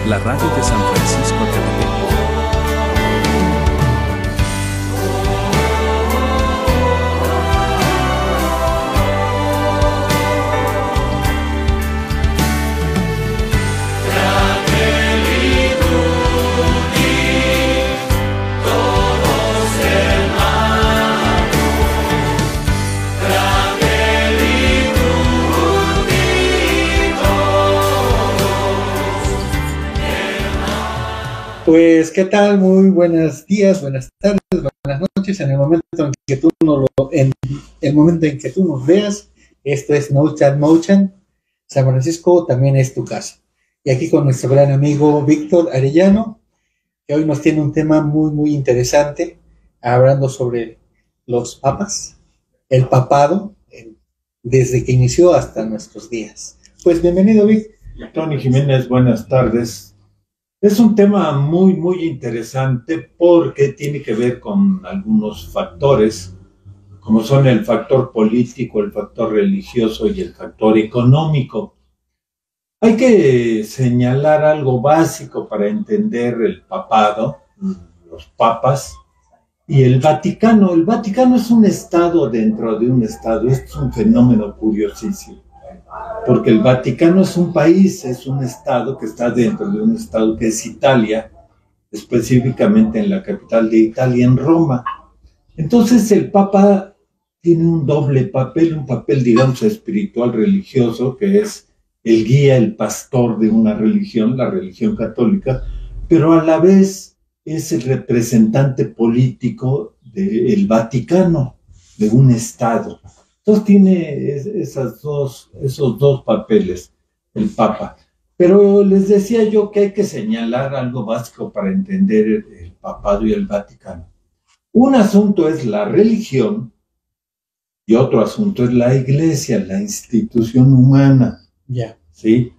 la radio de San Francisco Ecatepec. Pues, ¿qué tal? Muy buenos días, buenas tardes, buenas noches. En el momento en que tú nos veas, esto es No Chat Motion. San Francisco también es tu casa. Y aquí con nuestro gran amigo Víctor Arellano, que hoy nos tiene un tema muy interesante, hablando sobre los papas, el papado, desde que inició hasta nuestros días. Pues bienvenido, Víctor. Tony Jiménez, buenas tardes. Es un tema muy interesante porque tiene que ver con algunos factores, como son el factor político, el factor religioso y el factor económico. Hay que señalar algo básico para entender el papado, los papas y el Vaticano. El Vaticano es un estado dentro de un estado. Esto es un fenómeno curiosísimo, porque el Vaticano es un país, es un estado que está dentro de un estado que es Italia, específicamente en la capital de Italia, en Roma. Entonces el Papa tiene un doble papel, un papel, digamos, espiritual, religioso, que es el guía, el pastor de una religión, la religión católica, pero a la vez es el representante político del Vaticano, de un estado. Entonces tiene esos dos papeles, el Papa. Pero les decía yo que hay que señalar algo básico para entender el papado y el Vaticano. Un asunto es la religión y otro asunto es la iglesia, la institución humana. ¿Sí?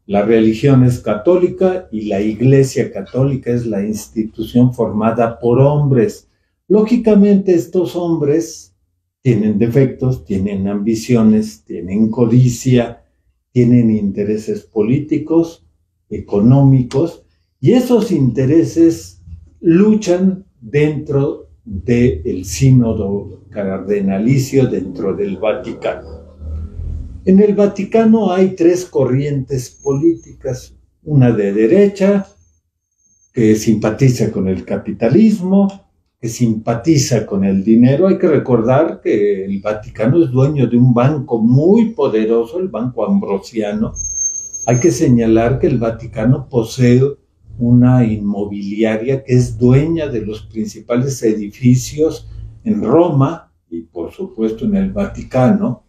La religión es católica y la iglesia católica es la institución formada por hombres. Lógicamente estos hombres tienen defectos, tienen ambiciones, tienen codicia, tienen intereses políticos, económicos, y esos intereses luchan dentro del sínodo cardenalicio, dentro del Vaticano. En el Vaticano hay tres corrientes políticas, una de derecha, que simpatiza con el capitalismo, que simpatiza con el dinero. Hay que recordar que el Vaticano es dueño de un banco muy poderoso, el Banco Ambrosiano. Hay que señalar que el Vaticano posee una inmobiliaria que es dueña de los principales edificios en Roma y por supuesto en el Vaticano.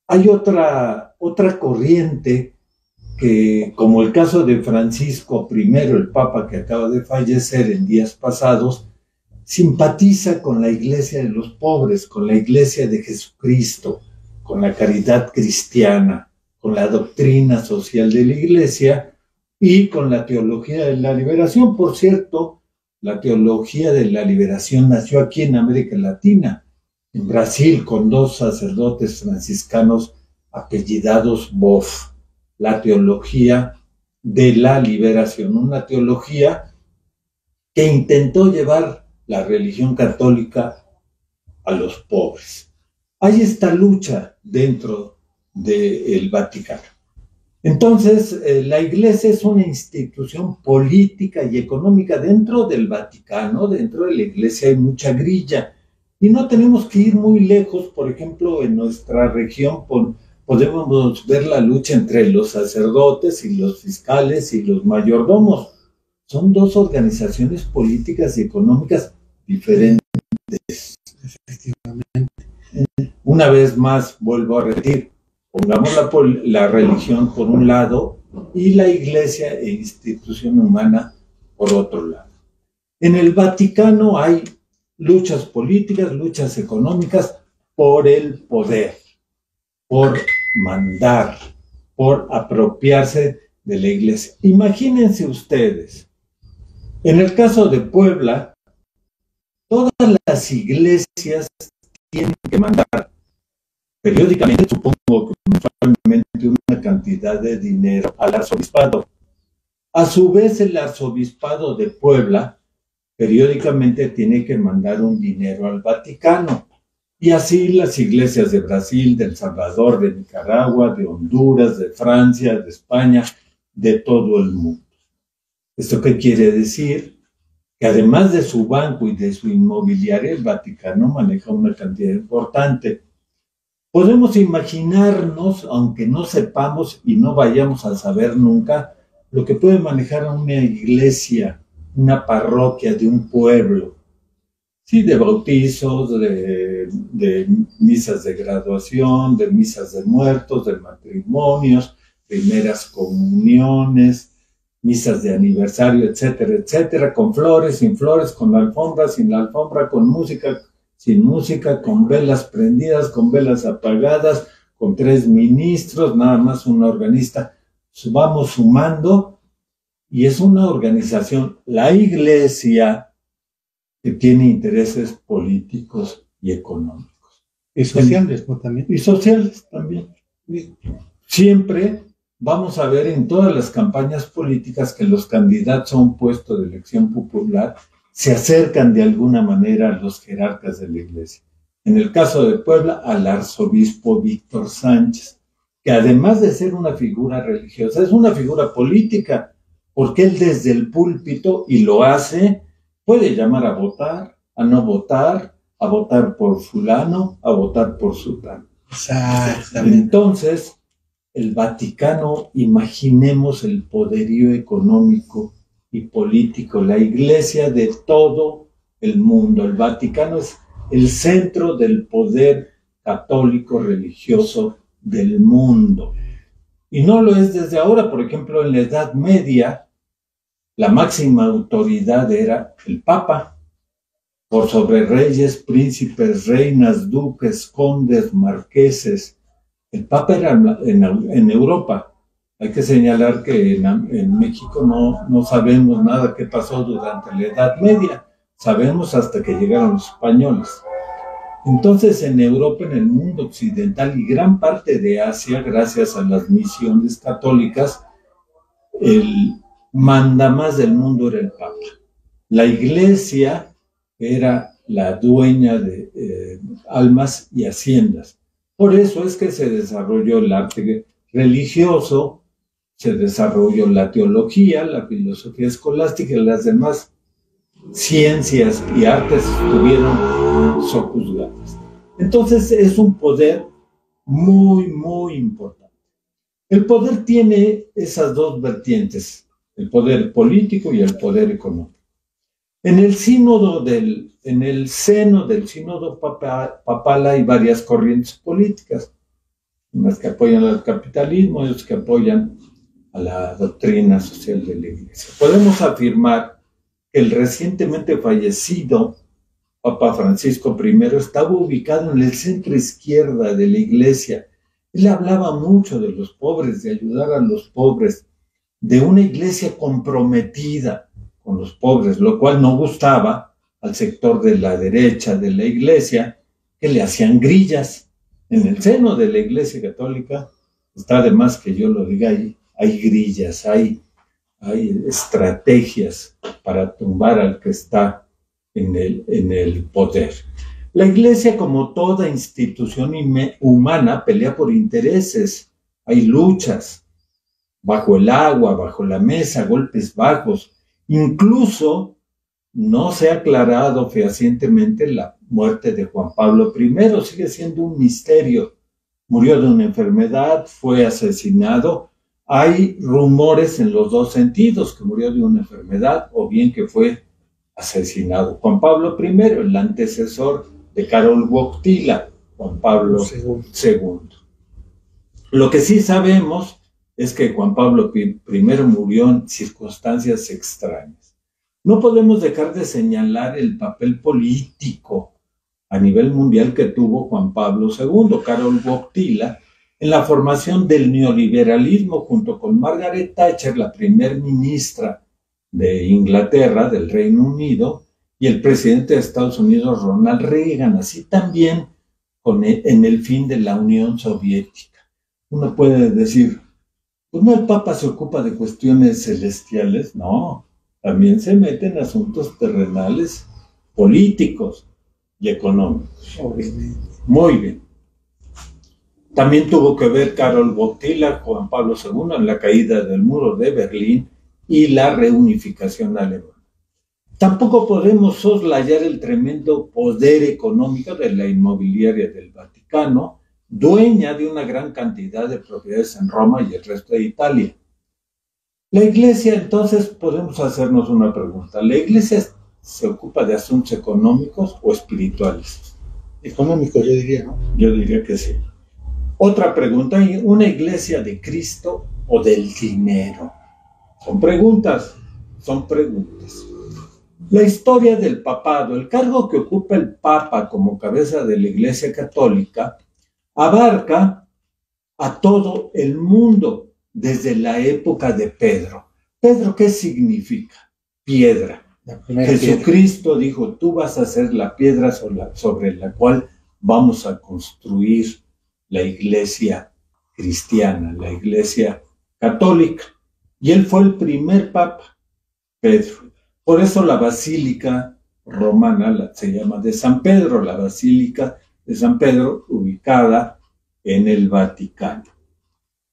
Hay otra corriente que, como el caso de Francisco I, el Papa que acaba de fallecer en días pasados, simpatiza con la iglesia de los pobres, con la iglesia de Jesucristo, con la caridad cristiana, con la doctrina social de la iglesia y con la teología de la liberación. Por cierto, la teología de la liberación nació aquí en América Latina, en Brasil, con dos sacerdotes franciscanos apellidados Boff. La teología de la liberación, una teología que intentó llevar la religión católica a los pobres. Hay esta lucha dentro del Vaticano. Entonces, la iglesia es una institución política y económica. Dentro del Vaticano, dentro de la iglesia hay mucha grilla. Y no tenemos que ir muy lejos. Por ejemplo, en nuestra región podemos ver la lucha entre los sacerdotes y los fiscales y los mayordomos. Son dos organizaciones políticas y económicas diferentes. Efectivamente. Una vez más, vuelvo a repetir, pongamos la religión por un lado y la iglesia e institución humana por otro lado. En el Vaticano hay luchas políticas, luchas económicas por el poder, por mandar, por apropiarse de la iglesia. Imagínense ustedes, en el caso de Puebla, todas las iglesias tienen que mandar periódicamente, supongo que mensualmente, una cantidad de dinero al arzobispado. A su vez, el arzobispado de Puebla periódicamente tiene que mandar un dinero al Vaticano. Y así las iglesias de Brasil, de El Salvador, de Nicaragua, de Honduras, de Francia, de España, de todo el mundo. ¿Esto qué quiere decir? Que además de su banco y de su inmobiliaria, el Vaticano maneja una cantidad importante. Podemos imaginarnos, aunque no sepamos y no vayamos a saber nunca, lo que puede manejar una iglesia, una parroquia de un pueblo. Sí, de bautizos, de misas de graduación, de misas de muertos, de matrimonios, primeras comuniones, misas de aniversario, etcétera, etcétera, con flores, sin flores, con la alfombra, sin la alfombra, con música, sin música, con velas prendidas, con velas apagadas, con 3 ministros, nada más un organista. Vamos sumando y es una organización, la iglesia, que tiene intereses políticos y económicos. Y sociales, ¿no? También. Y sociales también. Siempre vamos a ver en todas las campañas políticas que los candidatos a un puesto de elección popular se acercan de alguna manera a los jerarcas de la iglesia. En el caso de Puebla, al arzobispo Víctor Sánchez, que además de ser una figura religiosa, es una figura política, porque él desde el púlpito, y lo hace, puede llamar a votar, a no votar, a votar por fulano, a votar por sultano. Exactamente. Entonces, el Vaticano, imaginemos el poderío económico y político, la iglesia de todo el mundo. El Vaticano es el centro del poder católico religioso del mundo. Y no lo es desde ahora. Por ejemplo, en la Edad Media, la máxima autoridad era el Papa, por sobre reyes, príncipes, reinas, duques, condes, marqueses. El Papa era en Europa. Hay que señalar que en México no sabemos nada qué pasó durante la Edad Media. Sabemos hasta que llegaron los españoles. Entonces, en Europa, en el mundo occidental y gran parte de Asia, gracias a las misiones católicas, el mandamás del mundo era el Papa. La iglesia era la dueña de almas y haciendas. Por eso es que se desarrolló el arte religioso, se desarrolló la teología, la filosofía escolástica y las demás ciencias y artes estuvieron sojuzgadas. Entonces es un poder muy, muy importante. El poder tiene esas dos vertientes, el poder político y el poder económico. En el seno del sínodo papal hay varias corrientes políticas, unas que apoyan al capitalismo y otras que apoyan a la doctrina social de la Iglesia. Podemos afirmar que el recientemente fallecido Papa Francisco I estaba ubicado en el centro izquierda de la Iglesia. Él hablaba mucho de los pobres, de ayudar a los pobres, de una iglesia comprometida con los pobres, lo cual no gustaba al sector de la derecha de la iglesia, que le hacían grillas. En el seno de la Iglesia Católica, está de más que yo lo diga, hay grillas, hay estrategias para tumbar al que está en el poder. La Iglesia, como toda institución humana, pelea por intereses. Hay luchas bajo el agua, bajo la mesa, golpes bajos. Incluso no se ha aclarado fehacientemente la muerte de Juan Pablo I. Sigue siendo un misterio. Murió de una enfermedad, fue asesinado. Hay rumores en los dos sentidos, que murió de una enfermedad o bien que fue asesinado. Juan Pablo I, el antecesor de Karol Wojtyła, Juan Pablo II. Lo que sí sabemos es que Juan Pablo I murió en circunstancias extrañas. No podemos dejar de señalar el papel político a nivel mundial que tuvo Juan Pablo II, Karol Wojtyła, en la formación del neoliberalismo junto con Margaret Thatcher, la primer ministra de Inglaterra, del Reino Unido, y el presidente de Estados Unidos, Ronald Reagan, así también en el fin de la Unión Soviética. Uno puede decir, Pues no, el Papa se ocupa de cuestiones celestiales, no. También se mete en asuntos terrenales, políticos y económicos. Obviamente. Muy bien. También tuvo que ver Karol Wojtyła, Juan Pablo II, en la caída del muro de Berlín y la reunificación alemana. Tampoco podemos soslayar el tremendo poder económico de la inmobiliaria del Vaticano, dueña de una gran cantidad de propiedades en Roma y el resto de Italia. La Iglesia, entonces, podemos hacernos una pregunta. ¿La Iglesia se ocupa de asuntos económicos o espirituales? Económicos, yo diría, ¿no? Yo diría que sí. Otra pregunta, ¿una iglesia de Cristo o del dinero? Son preguntas. La historia del papado, el cargo que ocupa el Papa como cabeza de la Iglesia Católica, abarca a todo el mundo desde la época de Pedro. ¿Pedro qué significa? Piedra. Jesucristo dijo, tú vas a ser la piedra sobre la cual vamos a construir la iglesia cristiana, la iglesia católica. Y él fue el primer papa, Pedro. Por eso la basílica romana se llama de San Pedro, la basílica de San Pedro, ubicada en el Vaticano.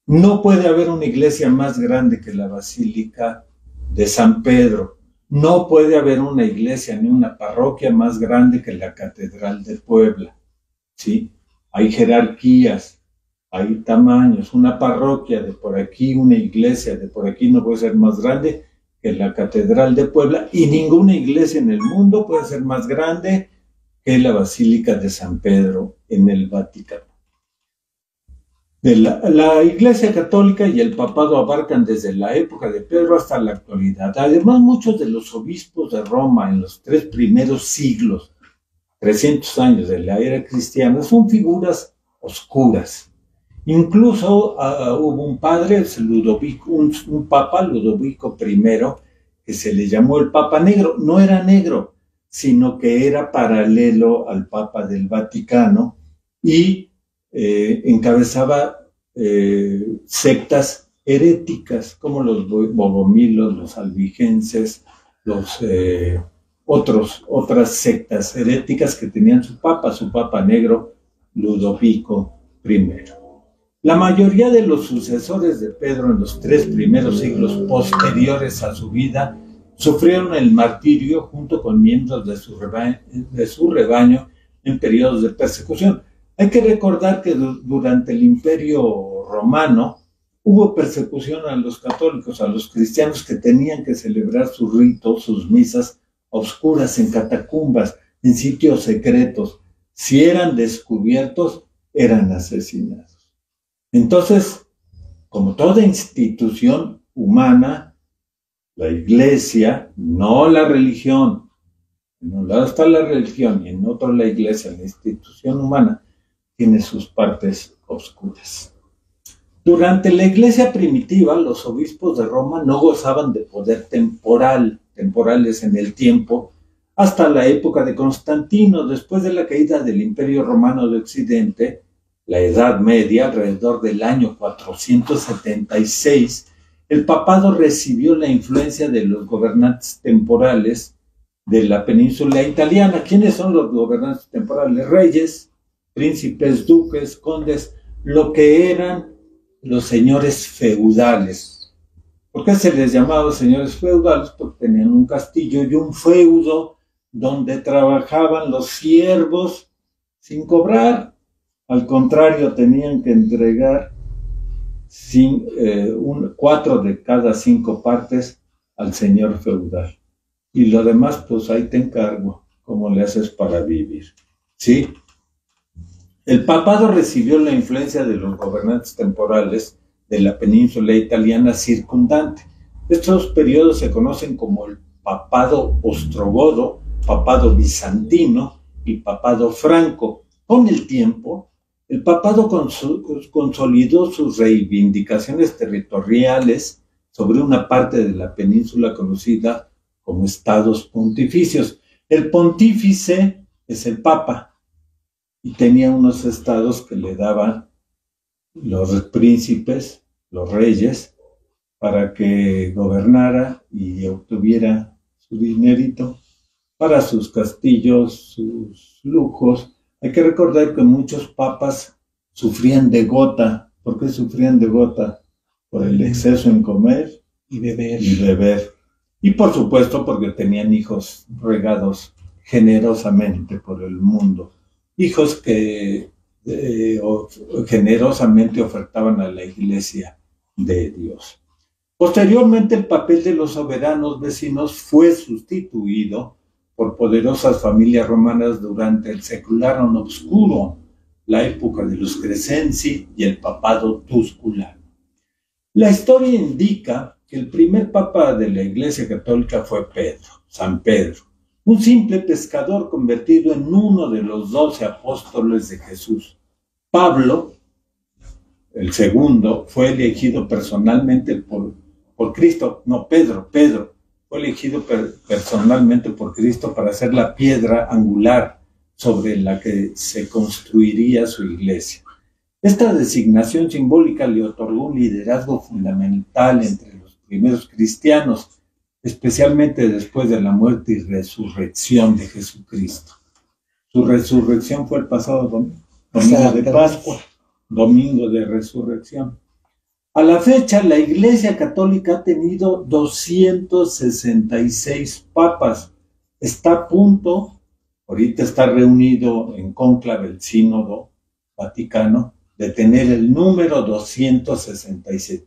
No puede haber una iglesia más grande que la basílica de San Pedro. No puede haber una iglesia ni una parroquia más grande que la Catedral de Puebla. ¿Sí? Hay jerarquías, hay tamaños. Una parroquia de por aquí, una iglesia de por aquí no puede ser más grande que la Catedral de Puebla, y ninguna iglesia en el mundo puede ser más grande que la Basílica de San Pedro en el Vaticano. La Iglesia Católica y el Papado abarcan desde la época de Pedro hasta la actualidad. Además, muchos de los obispos de Roma en los 3 primeros siglos, 300 años de la era cristiana, son figuras oscuras. Incluso hubo un padre, un papa, Ludovico I, que se le llamó el Papa Negro. No era negro, sino que era paralelo al Papa del Vaticano y encabezaba sectas heréticas como los bogomilos, los albigenses, otras sectas heréticas que tenían su Papa Negro, Ludovico I. La mayoría de los sucesores de Pedro en los 3 primeros siglos posteriores a su vida sufrieron el martirio junto con miembros de su rebaño en periodos de persecución. Hay que recordar que durante el Imperio Romano hubo persecución a los católicos, a los cristianos que tenían que celebrar sus ritos, sus misas oscuras en catacumbas, en sitios secretos. Si eran descubiertos, eran asesinados. Entonces, como toda institución humana, la iglesia, no la religión, en un lado está la religión y en otro la iglesia, la institución humana, tiene sus partes oscuras. Durante la iglesia primitiva, los obispos de Roma no gozaban de poder temporales en el tiempo, hasta la época de Constantino. Después de la caída del Imperio Romano de Occidente, la Edad Media, alrededor del año 476, el papado recibió la influencia de los gobernantes temporales de la península italiana. ¿Quiénes son los gobernantes temporales? Reyes, príncipes, duques, condes, lo que eran los señores feudales. ¿Por qué se les llamaba señores feudales? Porque tenían un castillo y un feudo donde trabajaban los siervos sin cobrar. Al contrario, tenían que entregar 4 de cada 5 partes al señor feudal. Y lo demás, pues ahí te encargo, cómo le haces para vivir. ¿Sí? El papado recibió la influencia de los gobernantes temporales de la península italiana circundante. Estos periodos se conocen como el papado ostrogodo, papado bizantino y papado franco. Con el tiempo, el papado consolidó sus reivindicaciones territoriales sobre una parte de la península conocida como estados pontificios. El pontífice es el papa y tenía unos estados que le daban los príncipes los reyes, para que gobernara y obtuviera su dinerito para sus castillos, sus lujos. Hay que recordar que muchos papas sufrían de gota. ¿Por qué sufrían de gota? Por el exceso en comer Y beber. y beber. Y por supuesto porque tenían hijos regados generosamente por el mundo. Hijos que generosamente ofertaban a la iglesia de Dios. Posteriormente, el papel de los soberanos vecinos fue sustituido por poderosas familias romanas durante el Secularum Obscurum, la época de los Crescenzi y el papado tusculano. La historia indica que el primer papa de la Iglesia Católica fue Pedro, San Pedro, un simple pescador convertido en uno de los 12 apóstoles de Jesús. Pablo, el segundo, fue elegido personalmente por Cristo. No, Pedro fue elegido personalmente por Cristo para ser la piedra angular sobre la que se construiría su iglesia. Esta designación simbólica le otorgó un liderazgo fundamental entre los primeros cristianos, especialmente después de la muerte y resurrección de Jesucristo. Su resurrección fue el pasado domingo de Pascua, domingo de resurrección. A la fecha, la Iglesia Católica ha tenido 266 papas. Está a punto, ahorita está reunido en cónclave el Sínodo Vaticano, de tener el número 267.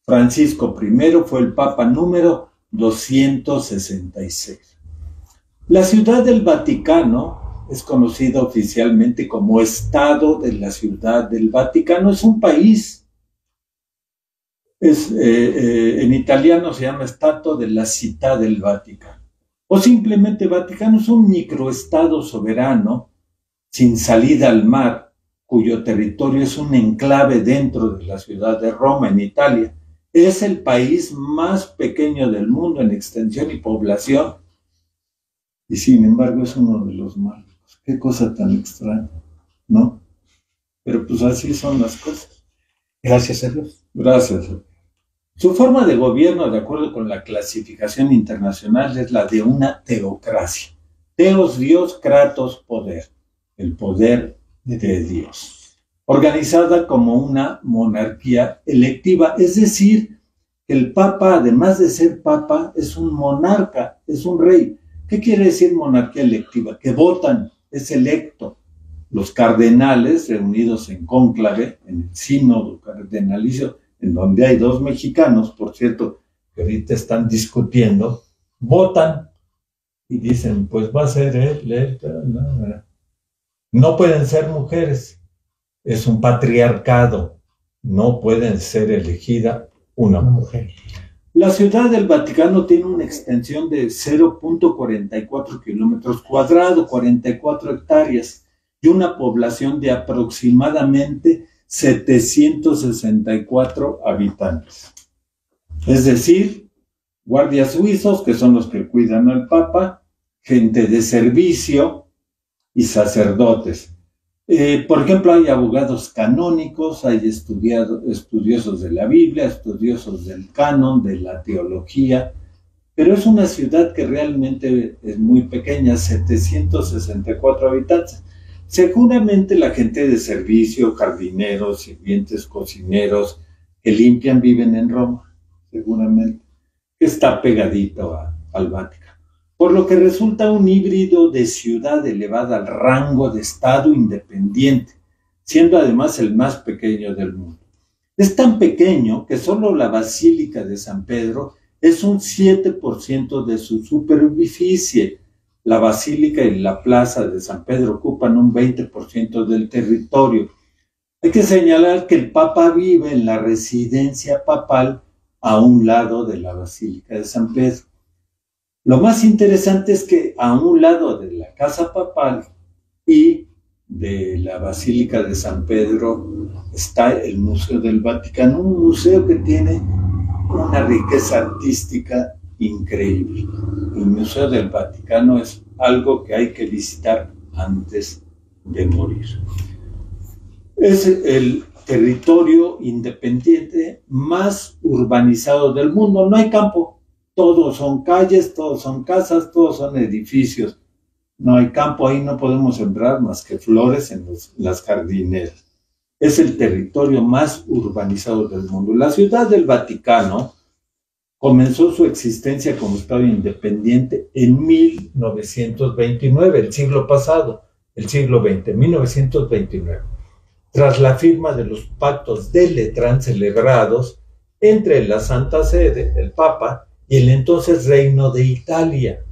Francisco I fue el papa número 266. La Ciudad del Vaticano es conocida oficialmente como Estado de la Ciudad del Vaticano. Es un país. En italiano se llama Stato della Città del Vaticano. O simplemente Vaticano es un microestado soberano sin salida al mar, cuyo territorio es un enclave dentro de la ciudad de Roma, en Italia. Es el país más pequeño del mundo en extensión y población, y sin embargo es uno de los más ricos. Qué cosa tan extraña, ¿no? Pero pues así son las cosas. Gracias a Dios. Gracias. Su forma de gobierno, de acuerdo con la clasificación internacional, es la de una teocracia. Teos, Dios, Kratos, poder. El poder de Dios. Organizada como una monarquía electiva, es decir, que el papa, además de ser papa, es un monarca, es un rey. ¿Qué quiere decir monarquía electiva? Que votan, es electo. Los cardenales, reunidos en cónclave, en el sínodo cardenalicio, en donde hay 2 mexicanos, por cierto, que ahorita están discutiendo, votan y dicen, pues va a ser él. No pueden ser mujeres, es un patriarcado, no pueden ser elegida una mujer. La Ciudad del Vaticano tiene una extensión de 0.44 kilómetros cuadrados, 44 hectáreas, y una población de aproximadamente 764 habitantes. Es decir, guardias suizos, que son los que cuidan al Papa, gente de servicio y sacerdotes. Por ejemplo, hay abogados canónicos, hay estudiosos de la Biblia, estudiosos del canon, de la teología, pero es una ciudad que realmente es muy pequeña, 764 habitantes. Seguramente la gente de servicio, jardineros, sirvientes, cocineros, que limpian, viven en Roma, seguramente, que está pegadito al Vaticano. Por lo que resulta un híbrido de ciudad elevada al rango de Estado independiente, siendo además el más pequeño del mundo. Es tan pequeño que solo la Basílica de San Pedro es un 7% de su superficie. La Basílica y la Plaza de San Pedro ocupan un 20% del territorio. Hay que señalar que el Papa vive en la residencia papal a un lado de la Basílica de San Pedro. Lo más interesante es que a un lado de la Casa Papal y de la Basílica de San Pedro está el Museo del Vaticano, un museo que tiene una riqueza artística increíble. El Museo del Vaticano es algo que hay que visitar antes de morir. Es el territorio independiente más urbanizado del mundo. No hay campo, todos son calles, todos son casas, todos son edificios. No hay campo, ahí no podemos sembrar más que flores en las jardineras. Es el territorio más urbanizado del mundo. La Ciudad del Vaticano comenzó su existencia como Estado independiente en 1929, el siglo pasado, el siglo XX, 1929, tras la firma de los pactos de Letrán celebrados entre la Santa Sede, el Papa, y el entonces Reino de Italia,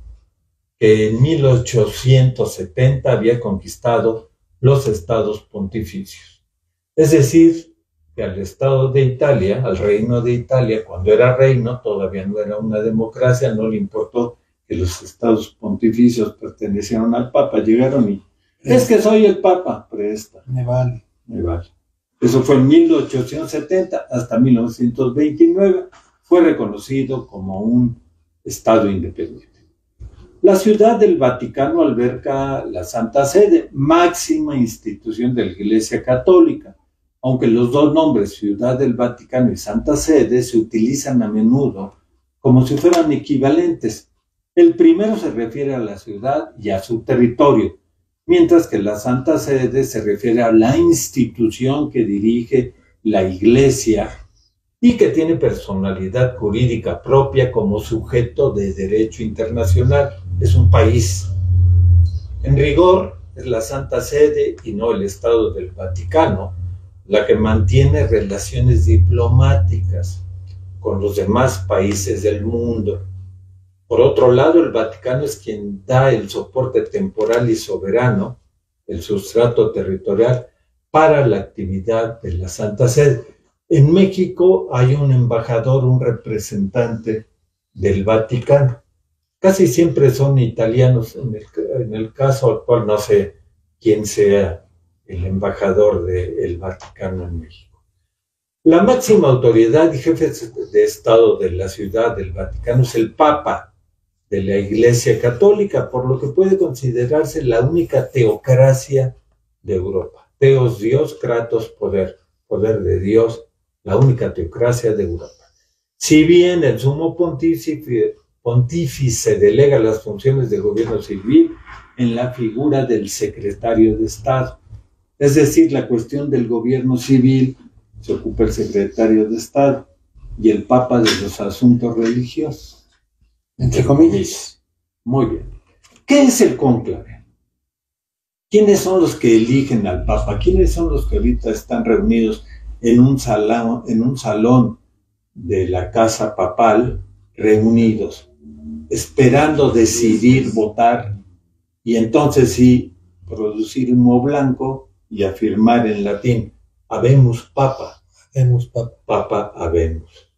que en 1870 había conquistado los estados pontificios. Es decir, que al Estado de Italia, al Reino de Italia, cuando era reino, todavía no era una democracia, no le importó que los estados pontificios pertenecieran al Papa, llegaron y, es que soy el Papa, presta. Me vale. Me vale. Eso fue en 1870 hasta 1929, fue reconocido como un Estado independiente. La Ciudad del Vaticano alberga la Santa Sede, máxima institución de la Iglesia Católica, aunque los dos nombres, Ciudad del Vaticano y Santa Sede, se utilizan a menudo como si fueran equivalentes. El primero se refiere a la ciudad y a su territorio, mientras que la Santa Sede se refiere a la institución que dirige la Iglesia y que tiene personalidad jurídica propia como sujeto de derecho internacional. Es un país. En rigor, es la Santa Sede y no el Estado del Vaticano la que mantiene relaciones diplomáticas con los demás países del mundo. Por otro lado, el Vaticano es quien da el soporte temporal y soberano, el sustrato territorial, para la actividad de la Santa Sede. En México hay un embajador, un representante del Vaticano. Casi siempre son italianos. En el caso actual no sé quién sea el embajador del Vaticano en México. La máxima autoridad y jefe de Estado de la Ciudad del Vaticano es el Papa de la Iglesia Católica, por lo que puede considerarse la única teocracia de Europa. Teos, Dios, Kratos, poder, poder de Dios, la única teocracia de Europa. Si bien el sumo pontífice delega las funciones de gobierno civil en la figura del secretario de Estado, es decir, la cuestión del gobierno civil se ocupa el secretario de Estado y el Papa de los asuntos religiosos. Entre comillas. Muy bien. ¿Qué es el cónclave? ¿Quiénes son los que eligen al Papa? ¿Quiénes son los que ahorita están reunidos en un salón de la casa papal, reunidos, esperando decidir, votar, y entonces sí, producir humo blanco y afirmar en latín, habemus Papa, Habemus Papa. Papa habemus.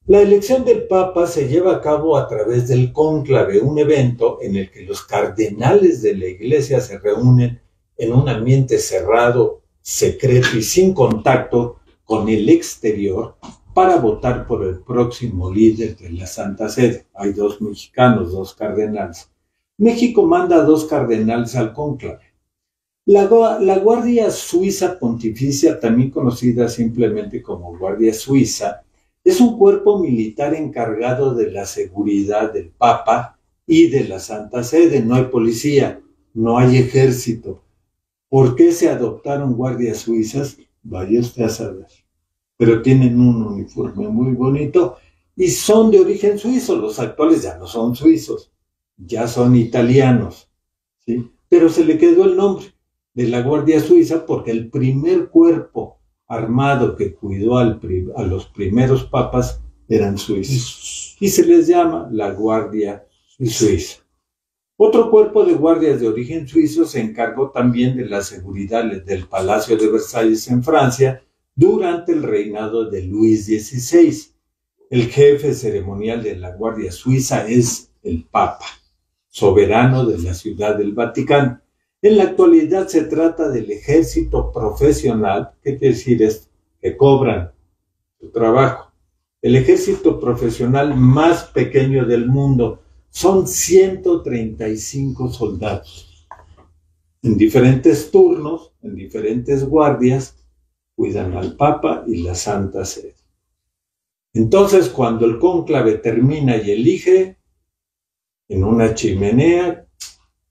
La elección del Papa se lleva a cabo a través del cónclave, un evento en el que los cardenales de la Iglesia se reúnen en un ambiente cerrado, secreto y sin contacto con el exterior para votar por el próximo líder de la Santa Sede. Hay dos mexicanos, dos cardenales. México manda a dos cardenales al cónclave. La Guardia Suiza Pontificia, también conocida simplemente como Guardia Suiza, es un cuerpo militar encargado de la seguridad del Papa y de la Santa Sede. No hay policía, no hay ejército. ¿Por qué se adoptaron guardias suizas? Vaya usted a saber. Pero tienen un uniforme muy bonito y son de origen suizo. Los actuales ya no son suizos, ya son italianos, ¿sí? Pero se le quedó el nombre de la Guardia Suiza porque el primer cuerpo armado que cuidó a los primeros papas eran suizos y se les llama la Guardia Suiza. Otro cuerpo de guardias de origen suizo se encargó también de la seguridad del Palacio de Versalles en Francia durante el reinado de Luis XVI. El jefe ceremonial de la Guardia Suiza es el Papa, soberano de la Ciudad del Vaticano. En la actualidad se trata del ejército profesional, ¿qué quiere decir esto? Que cobran su trabajo. El ejército profesional más pequeño del mundo. Son 135 soldados, en diferentes turnos, en diferentes guardias, cuidan al Papa y la Santa Sede. Entonces, cuando el cónclave termina y elige, en una chimenea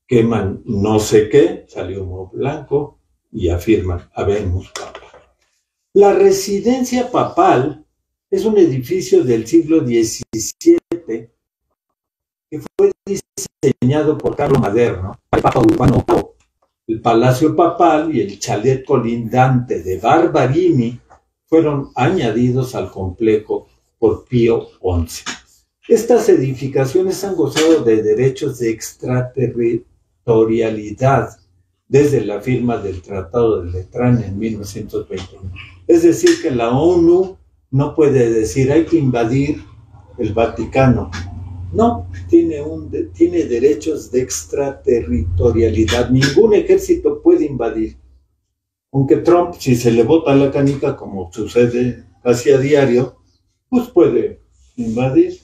queman no sé qué, salió humo blanco y afirman: habemos Papa. La residencia papal es un edificio del siglo XVII que fue diseñado por Carlo Maderno, el Papa Urbano VIII. El Palacio Papal y el chalet colindante de Barberini fueron añadidos al complejo por Pío XI. Estas edificaciones han gozado de derechos de extraterritorialidad desde la firma del Tratado de Letrán en 1921. Es decir, que la ONU no puede decir hay que invadir el Vaticano. No, tiene derechos de extraterritorialidad. Ningún ejército puede invadir. Aunque Trump, si se le bota la canica, como sucede casi a diario, pues puede invadir.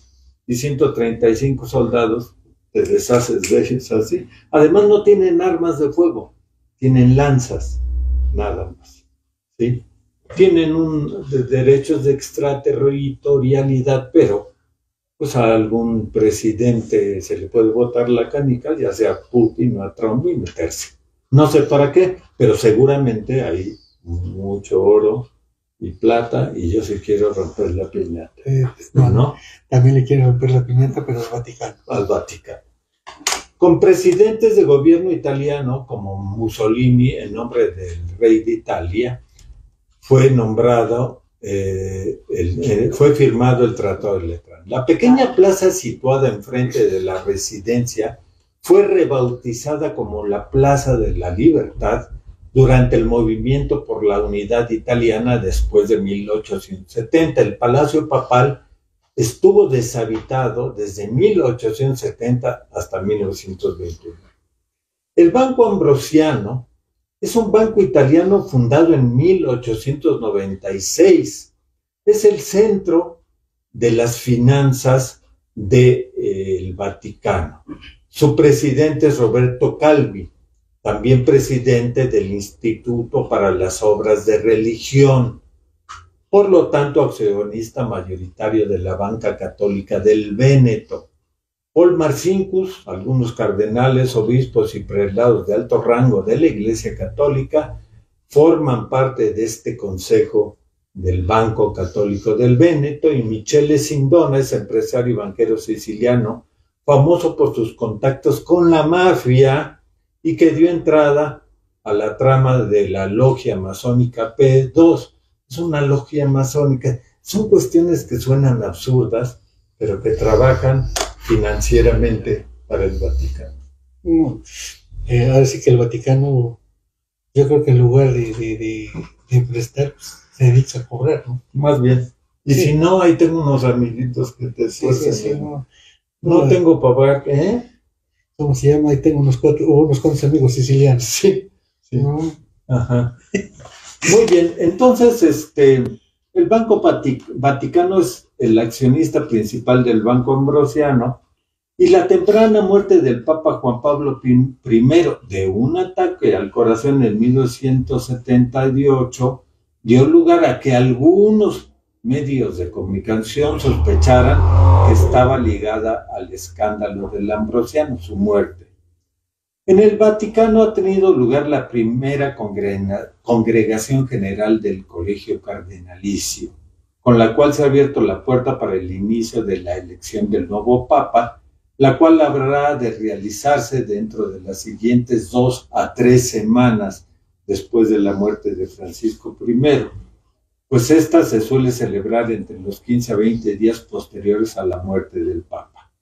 Y 135 soldados te deshaces de ellos así. Además no tienen armas de fuego, tienen lanzas, nada más. ¿Sí? Tienen derechos de extraterritorialidad, pero pues a algún presidente se le puede botar la canica, ya sea a Putin o a Trump, y meterse. No sé para qué, pero seguramente hay mucho oro y plata, y yo sí quiero romper la piñata. ¿No? También le quiero romper la piñata, pero al Vaticano. Al Vaticano. Con presidentes de gobierno italiano, como Mussolini, en nombre del rey de Italia, fue nombrado, fue firmado el Tratado de Letrán. La pequeña plaza situada enfrente de la residencia fue rebautizada como la Plaza de la Libertad durante el movimiento por la unidad italiana después de 1870. El Palacio Papal estuvo deshabitado desde 1870 hasta 1921. El Banco Ambrosiano es un banco italiano fundado en 1896. Es el centro de las finanzas del Vaticano. Su presidente es Roberto Calvi, también presidente del Instituto para las Obras de Religión, por lo tanto accionista mayoritario de la Banca Católica del Véneto. Paul Marcinkus, algunos cardenales, obispos y prelados de alto rango de la Iglesia Católica forman parte de este consejo del Banco Católico del Véneto, y Michele Sindona es empresario y banquero siciliano, famoso por sus contactos con la mafia y que dio entrada a la trama de la logia masónica P2. Es una logia masónica. Son cuestiones que suenan absurdas, pero que trabajan financieramente para el Vaticano. Ahora sí que el Vaticano, yo creo que en lugar de prestar, se dedica a cobrar, ¿no? Más bien. Y Sí. si no, ahí tengo unos amiguitos que te Sí, sueltan. No tengo para pagar, ¿eh? ¿Cómo se llama? Ahí tengo unos cuantos amigos sicilianos. Sí. ¿No? Ajá. Muy bien, entonces el Banco Vaticano es el accionista principal del Banco Ambrosiano, y la temprana muerte del Papa Juan Pablo I de un ataque al corazón en 1978 dio lugar a que algunos medios de comunicación sospecharan que estaba ligada al escándalo del Ambrosiano, su muerte. En el Vaticano ha tenido lugar la primera congregación general del Colegio Cardenalicio, con la cual se ha abierto la puerta para el inicio de la elección del nuevo Papa, la cual habrá de realizarse dentro de las siguientes 2 a 3 semanas después de la muerte de Francisco I, pues esta se suele celebrar entre los 15 a 20 días posteriores a la muerte del Papa.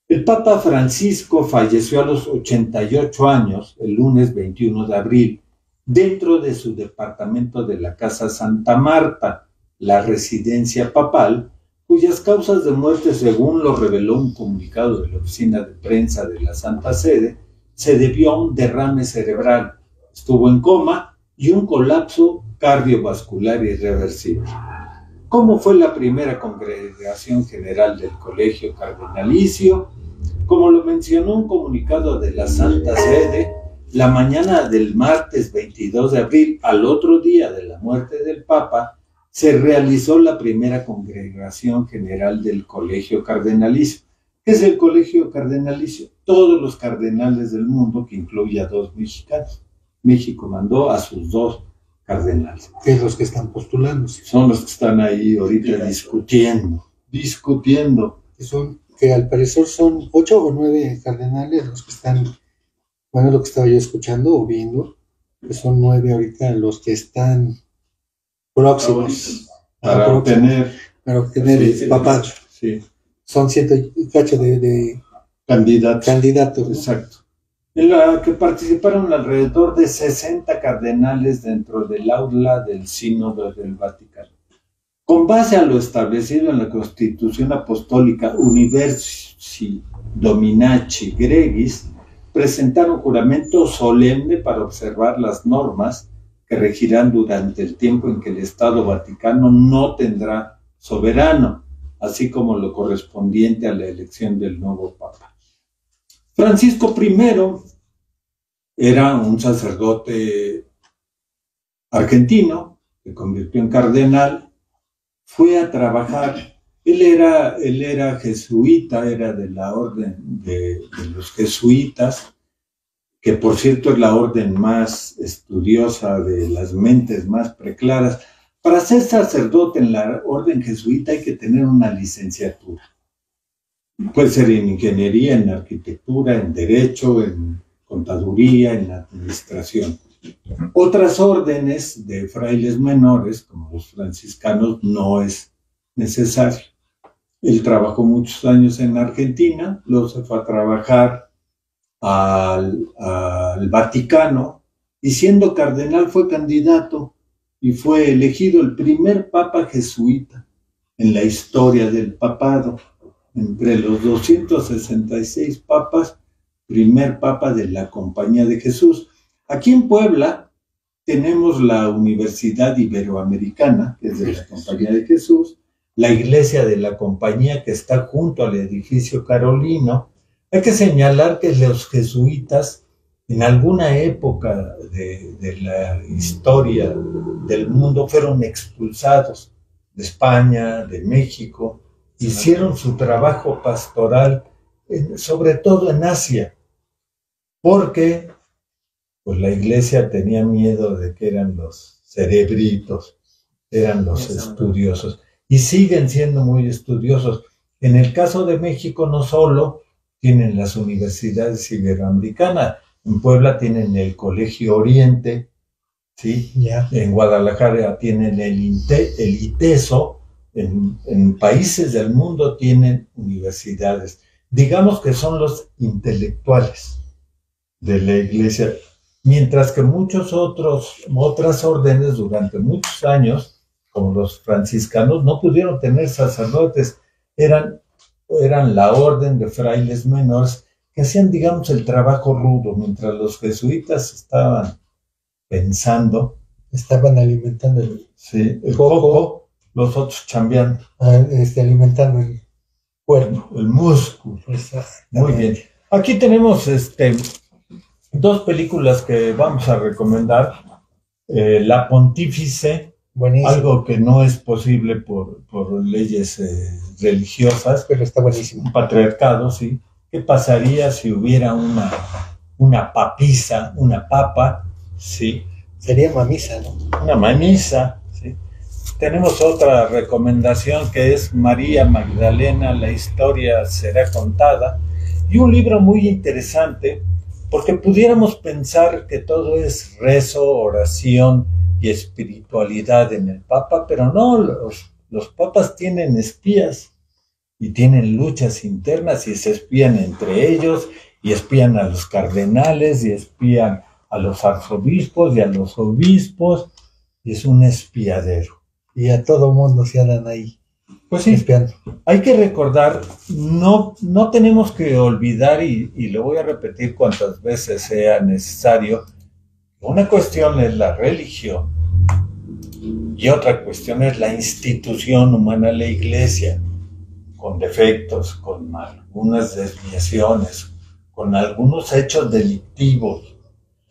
El Papa Francisco falleció a los 88 años, el lunes 21 de abril, dentro de su departamento de la Casa Santa Marta, la residencia papal, cuyas causas de muerte, según lo reveló un comunicado de la oficina de prensa de la Santa Sede, se debió a un derrame cerebral. Estuvo en coma y un colapso cardiovascular irreversible. ¿Cómo fue la primera congregación general del Colegio Cardenalicio? Como lo mencionó un comunicado de la Santa Sede, la mañana del martes 22 de abril, al otro día de la muerte del Papa, se realizó la primera congregación general del Colegio Cardenalicio. ¿Qué es el Colegio Cardenalicio? Todos los cardenales del mundo, que incluye a 2 mexicanos. México mandó a sus 2 cardenales. Que es los que están postulándose. Son los que están ahí ahorita discutiendo. Que al parecer son 8 o 9 cardenales los que están, bueno, lo que estaba yo escuchando o viendo, que son 9 ahorita los que están próximos para obtener el papado. Sí. Son 100 y cacho de candidatos, ¿no? Exacto. En la que participaron alrededor de 60 cardenales dentro del aula del Sínodo del Vaticano. Con base a lo establecido en la Constitución Apostólica Universi Dominaci Gregis, presentaron juramento solemne para observar las normas que regirán durante el tiempo en que el Estado Vaticano no tendrá soberano, así como lo correspondiente a la elección del nuevo Papa. Francisco I era un sacerdote argentino, se convirtió en cardenal, fue a trabajar. Él era jesuita, era de la orden de los jesuitas, que por cierto es la orden más estudiosa, de las mentes más preclaras. Para ser sacerdote en la orden jesuita hay que tener una licenciatura. Puede ser en ingeniería, en arquitectura, en derecho, en contaduría, en administración. Otras órdenes de frailes menores, como los franciscanos, no es necesario. Él trabajó muchos años en Argentina, luego se fue a trabajar al Vaticano, y siendo cardenal fue candidato y fue elegido el primer papa jesuita en la historia del papado. Entre los 266 papas, primer papa de la Compañía de Jesús. Aquí en Puebla tenemos la Universidad Iberoamericana, que es de la Compañía de Jesús, la iglesia de la Compañía, que está junto al edificio carolino. Hay que señalar que los jesuitas, en alguna época de la historia del mundo, fueron expulsados de España, de México, hicieron su trabajo pastoral, sobre todo en Asia, porque pues la iglesia tenía miedo de que eran los cerebritos, eran los estudiosos, y siguen siendo muy estudiosos. En el caso de México, no solo tienen las universidades iberoamericanas, en Puebla tienen el Colegio Oriente, ¿sí? En Guadalajara tienen el ITESO, en países del mundo tienen universidades. Digamos que son los intelectuales de la iglesia, mientras que otras órdenes durante muchos años, como los franciscanos, no pudieron tener sacerdotes. Eran la orden de frailes menores que hacían, digamos, el trabajo rudo, mientras los jesuitas estaban pensando. Estaban alimentando el coco, los otros chambeando. Alimentando el cuerpo. El músculo. Muy bien. Aquí tenemos 2 películas que vamos a recomendar. La Pontífice, buenísimo. Algo que no es posible por leyes religiosas. Pero está buenísimo. Un patriarcado, sí. ¿Qué pasaría si hubiera una papisa, una papa? Sí. Sería mamisa, ¿no? Una mamisa, sí. Tenemos otra recomendación que es María Magdalena, la historia será contada. Y un libro muy interesante, porque pudiéramos pensar que todo es rezo, oración y espiritualidad en el Papa, pero no, los papas tienen espías y tienen luchas internas y se espían entre ellos y espían a los cardenales y espían a los arzobispos y a los obispos, y es un espiadero. Y a todo mundo se andan ahí. Pues sí, espiando. Hay que recordar, no tenemos que olvidar, y lo voy a repetir cuantas veces sea necesario, una cuestión es la religión y otra cuestión es la institución humana, la iglesia, con defectos, con algunas desviaciones, con algunos hechos delictivos.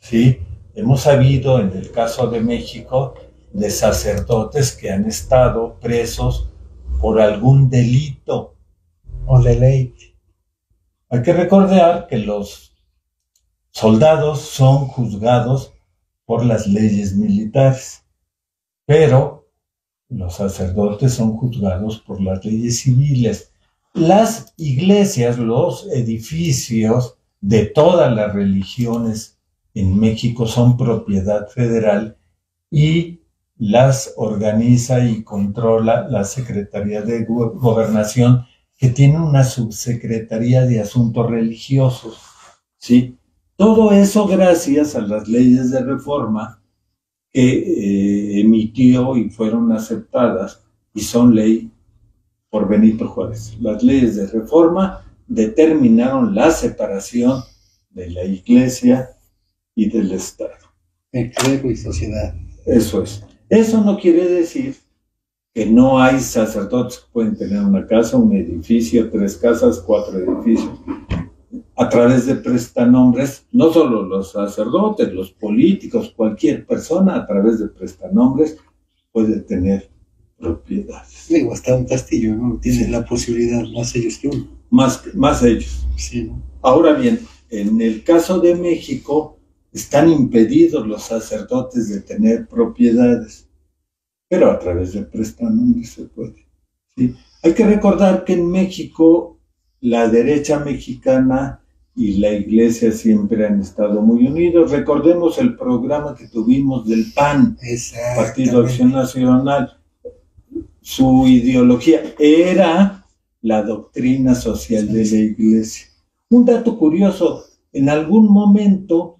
¿sí? Hemos sabido en el caso de México de sacerdotes que han estado presos por algún delito o de ley. Hay que recordar que los soldados son juzgados por las leyes militares, pero los sacerdotes son juzgados por las leyes civiles. Las iglesias, los edificios de todas las religiones en México son propiedad federal y las organiza y controla la Secretaría de Gobernación, que tiene una subsecretaría de Asuntos Religiosos, ¿sí? Todo eso gracias a las leyes de reforma que emitió y fueron aceptadas y son ley por Benito Juárez. Las leyes de reforma determinaron la separación de la iglesia y del Estado. El clero y sociedad. Eso es. Eso no quiere decir que no hay sacerdotes que pueden tener una casa, un edificio, 3 casas, 4 edificios. A través de prestanombres, no solo los sacerdotes, los políticos, cualquier persona a través de prestanombres puede tener propiedades. Digo, hasta un castillo, ¿no? Tiene la posibilidad, más ellos que uno. Más ellos. Sí, ¿no? Ahora bien, en el caso de México, están impedidos los sacerdotes de tener propiedades, pero a través de prestanombres se puede, ¿sí? Hay que recordar que en México la derecha mexicana y la iglesia siempre han estado muy unidos. Recordemos el programa que tuvimos del PAN, Partido Acción Nacional. Su ideología era la doctrina social de la iglesia. Un dato curioso, en algún momento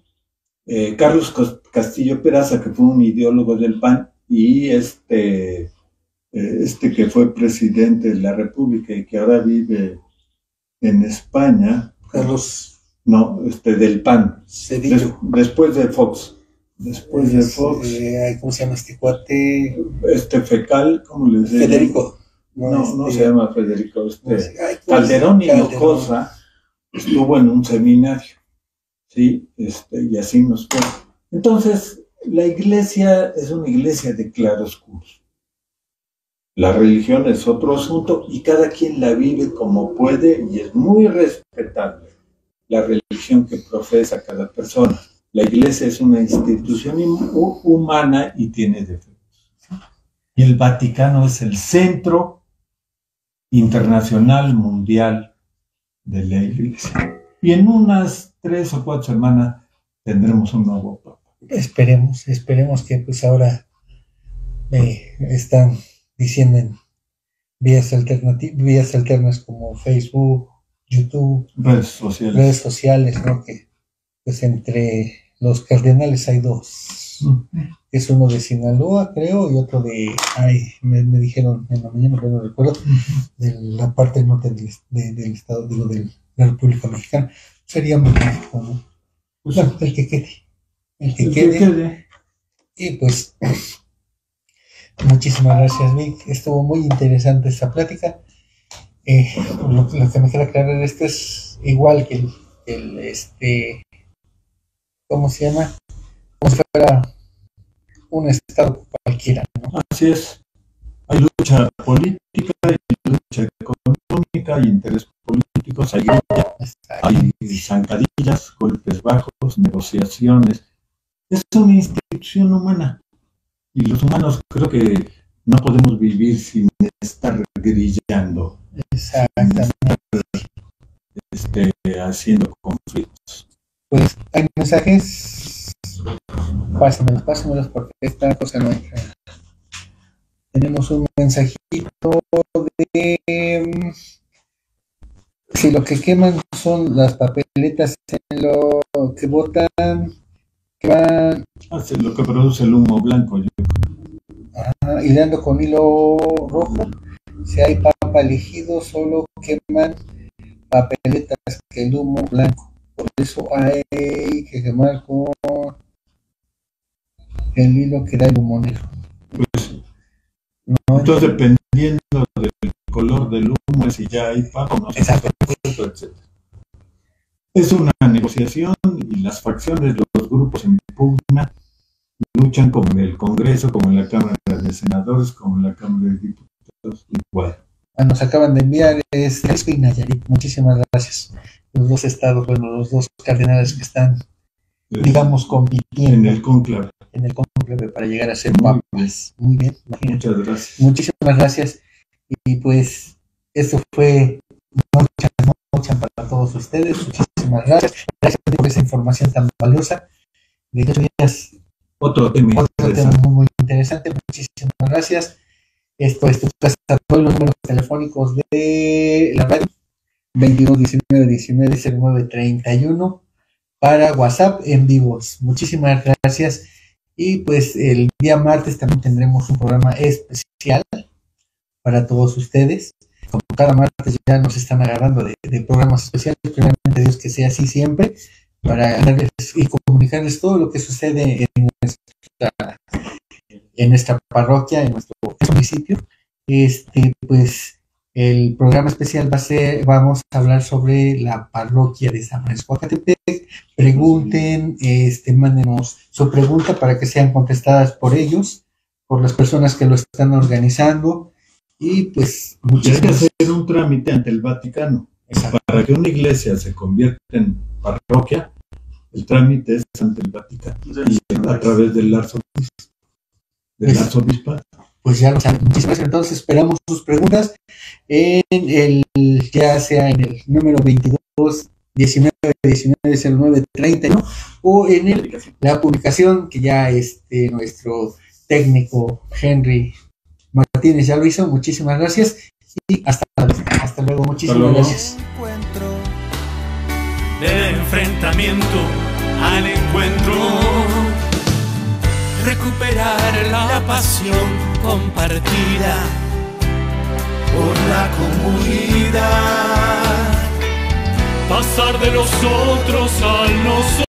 Carlos Castillo Peraza, que fue un ideólogo del PAN, y este que fue presidente de la República y que ahora vive en España, Carlos, no, del PAN, después de Fox, ¿cómo se llama este cuate? Fecal, ¿cómo le decía? Federico. No se llama Federico, Calderón Hinojosa estuvo en un seminario, ¿sí? Y así nos fue. Entonces, la iglesia es una iglesia de claroscuros. La religión es otro asunto y cada quien la vive como puede y es muy respetable la religión que profesa cada persona. La iglesia es una institución humana y tiene defectos. Y el Vaticano es el centro internacional mundial de la iglesia. Y en unas 3 o 4 semanas tendremos un nuevo papa. Esperemos que pues ahora están diciendo en vías alternas como Facebook, YouTube, redes sociales, ¿no? Que pues entre los cardenales hay 2. Es uno de Sinaloa, creo, y otro me dijeron en la mañana, pero no recuerdo, de la parte norte del estado, digo, de la República Mexicana. Sería magnífico, ¿no? Pues, bueno, el que quede. Y pues, muchísimas gracias, Vic. Estuvo muy interesante esta plática. Lo que me queda aclarar, esto es igual que el ¿cómo se llama? Como si fuera un estado cualquiera, ¿no? Así es. Hay lucha política, hay lucha económica, hay intereses políticos, hay zancadillas, golpes bajos, negociaciones. Es una institución humana. Y los humanos creo que no podemos vivir sin estar grillando. Exactamente. Haciendo conflictos. Pues hay mensajes, pásamelos porque esta cosa no entra. Tenemos un mensajito de si lo que queman son las papeletas en lo que votan, que van lo que produce el humo blanco, yo creo. Hilando con hilo rojo. Si hay papa elegido, solo queman papeletas que el humo blanco. Por eso hay que quemar con el hilo que da el humo negro. Pues, ¿no? Entonces, dependiendo del color del humo, si ya hay papa o no. Exacto. Etc. Es una negociación y las facciones, los grupos en pugna, luchan como en el Congreso, como en la Cámara de Senadores, como en la Cámara de Diputados, igual. Nos acaban de enviar Jalisco y Nayarit. Muchísimas gracias. Los dos estados, bueno, los dos cardenales que están, digamos, compitiendo en el cónclave para llegar a ser papas. Muy bien. Imagínate. Muchas gracias. Muchísimas gracias. Y pues, eso fue mucha para todos ustedes. Muchísimas gracias. Gracias por esa información tan valiosa. De 18 días. Otro tema muy interesante. Muchísimas gracias. Esto es tu casa, todos los números telefónicos de la radio, 22 19 19 09 31, para WhatsApp en vivos. Muchísimas gracias. Y pues el día martes también tendremos un programa especial para todos ustedes. Como cada martes ya nos están agarrando de programas especiales, primeramente Dios que sea así siempre, para darles y comunicarles todo lo que sucede en nuestra parroquia, en nuestro municipio. Pues el programa especial vamos a hablar sobre la parroquia de San Francisco Acatepec. Pregunten, mándenos su pregunta para que sean contestadas por ellos, por las personas que lo están organizando. Y pues hay que hacer un trámite ante el Vaticano. Exacto. Para que una iglesia se convierta en parroquia, el trámite es ante el Vaticano y a través del arzobispo. Pues ya lo saben. Muchísimas gracias. Entonces esperamos sus preguntas ya sea en el número 22 19 19 09 30, ¿no? O en la publicación que ya nuestro técnico Henry Martínez ya lo hizo. Muchísimas gracias y hasta luego. Muchísimas gracias. Del enfrentamiento al encuentro, recuperar la pasión compartida por la comunidad, pasar de los otros al nosotros.